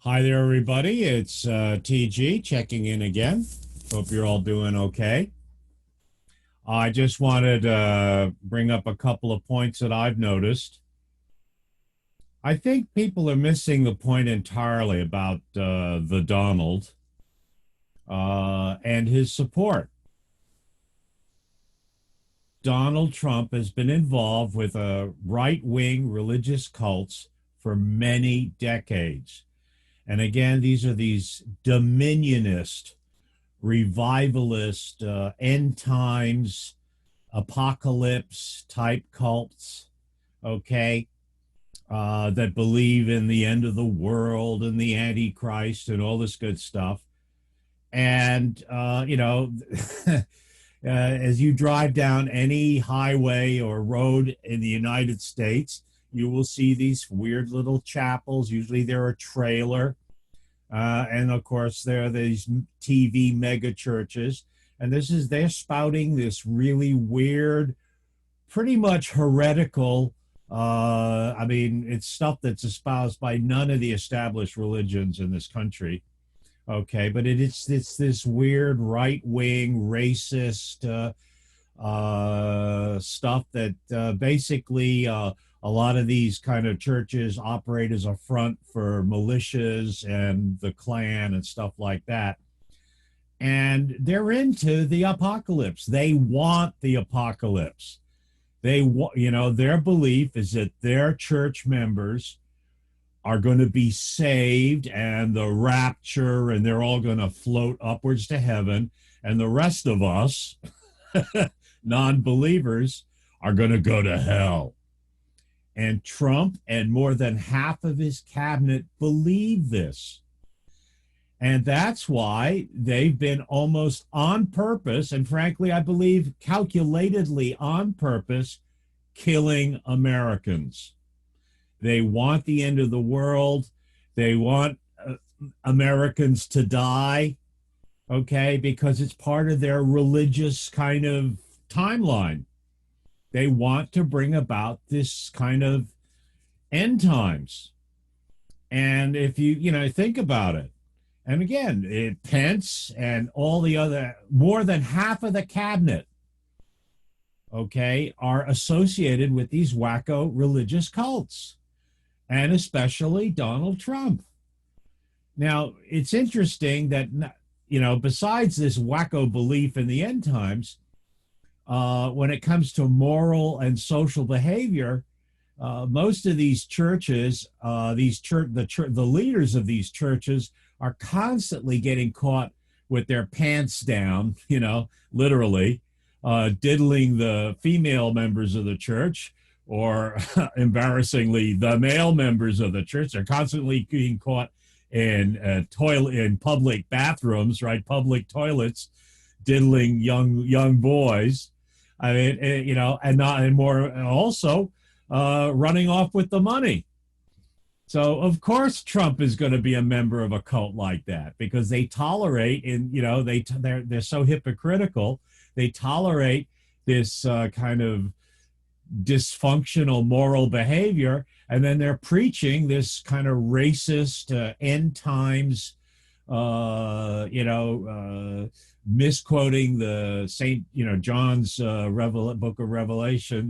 Hi there, everybody. It's TG checking in again. Hope you're all doing okay. I just wanted to bring up a couple of points that I've noticed. I think people are missing the point entirely about the Donald and his support. Donald Trump has been involved with a right-wing religious cults for many decades. And again, these are these dominionist revivalist, end times, apocalypse type cults, okay, that believe in the end of the world and the Antichrist and all this good stuff. And, as you drive down any highway or road in the United States, you will see these weird little chapels. Usually they're a trailer. And of course, there are these TV mega churches. And they're spouting this really weird, pretty much heretical. It's stuff that's espoused by none of the established religions in this country. Okay, but it's this weird right wing racist stuff that basically a lot of these kind of churches operate as a front for militias and the Klan and stuff like that. And they're into the apocalypse. They want the apocalypse. Their belief is that their church members are going to be saved and the rapture, and they're all going to float upwards to heaven. And the rest of us, non believers, are going to go to hell. And Trump and more than half of his cabinet believe this. And that's why they've been almost on purpose, and frankly, I believe calculatedly on purpose, killing Americans. They want the end of the world. They want Americans to die, okay, because it's part of their religious kind of timeline. They want to bring about this kind of end times. And if you think about it, and again, Pence and all the other, more than half of the cabinet, okay, are associated with these wacko religious cults, and especially Donald Trump. Now, it's interesting that, besides this wacko belief in the end times, when it comes to moral and social behavior, most of these churches, the leaders of these churches are constantly getting caught with their pants down, literally, diddling the female members of the church, or embarrassingly, the male members of the church. They're constantly being caught in public bathrooms, right? Public toilets, diddling young boys. I mean, and more also running off with the money. So of course Trump is going to be a member of a cult like that, because they tolerate, and they're so hypocritical. They tolerate this kind of dysfunctional moral behavior, and then they're preaching this kind of racist end times, misquoting the John's book of Revelation,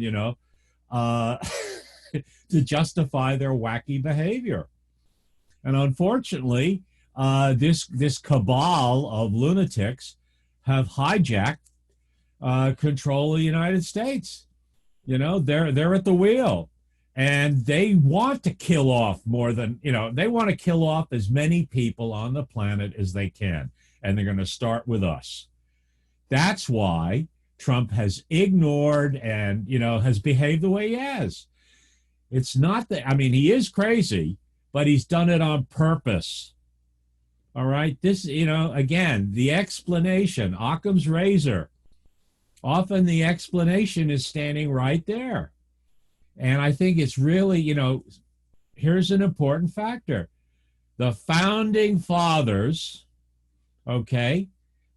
to justify their wacky behavior. And unfortunately, this cabal of lunatics have hijacked control of the United States. They're at the wheel, and they want to kill off they want to kill off as many people on the planet as they can. And they're going to start with us. That's why Trump has ignored and, has behaved the way he has. It's not that, he is crazy, but he's done it on purpose. All right. This, again, the explanation, Occam's razor. Often the explanation is standing right there. And I think it's really, here's an important factor. The founding fathers, okay,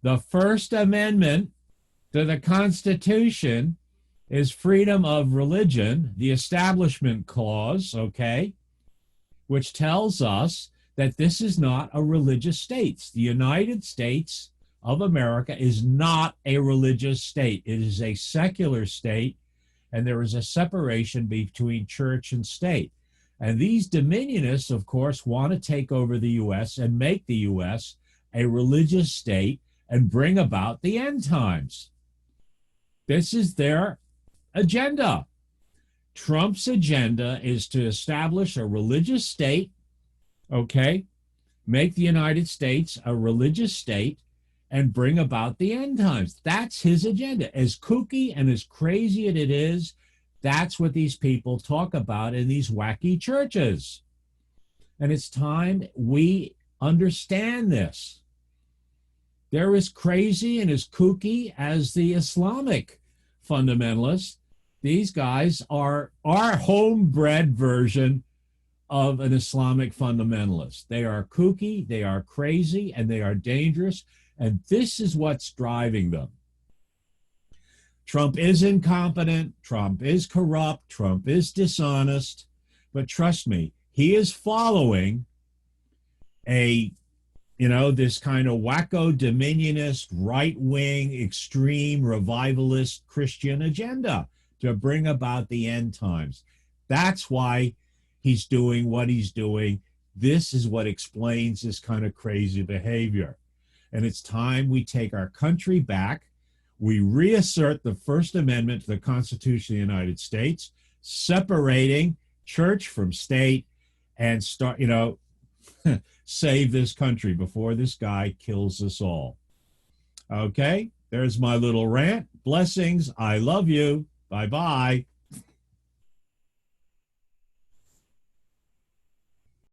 the First Amendment to the Constitution is freedom of religion, the Establishment Clause, okay, which tells us that this is not a religious state. The United States of America is not a religious state. It is a secular state, and there is a separation between church and state. And these dominionists, of course, want to take over the U.S. and make the U.S. a religious state and bring about the end times. This is their agenda. Trump's agenda is to establish a religious state, okay, make the United States a religious state, and bring about the end times. That's his agenda. As kooky and as crazy as it is, that's what these people talk about in these wacky churches. And it's time we understand this. They're as crazy and as kooky as the Islamic fundamentalists. These guys are our homebred version of an Islamic fundamentalist. They are kooky, they are crazy, and they are dangerous. And this is what's driving them. Trump is incompetent. Trump is corrupt. Trump is dishonest. But trust me, he is following this kind of wacko dominionist, right-wing, extreme, revivalist Christian agenda to bring about the end times. That's why he's doing what he's doing. This is what explains this kind of crazy behavior. And it's time we take our country back. We reassert the First Amendment to the Constitution of the United States, separating church from state, and start, save this country before this guy kills us all. Okay, there's my little rant. Blessings. I love you. Bye-bye.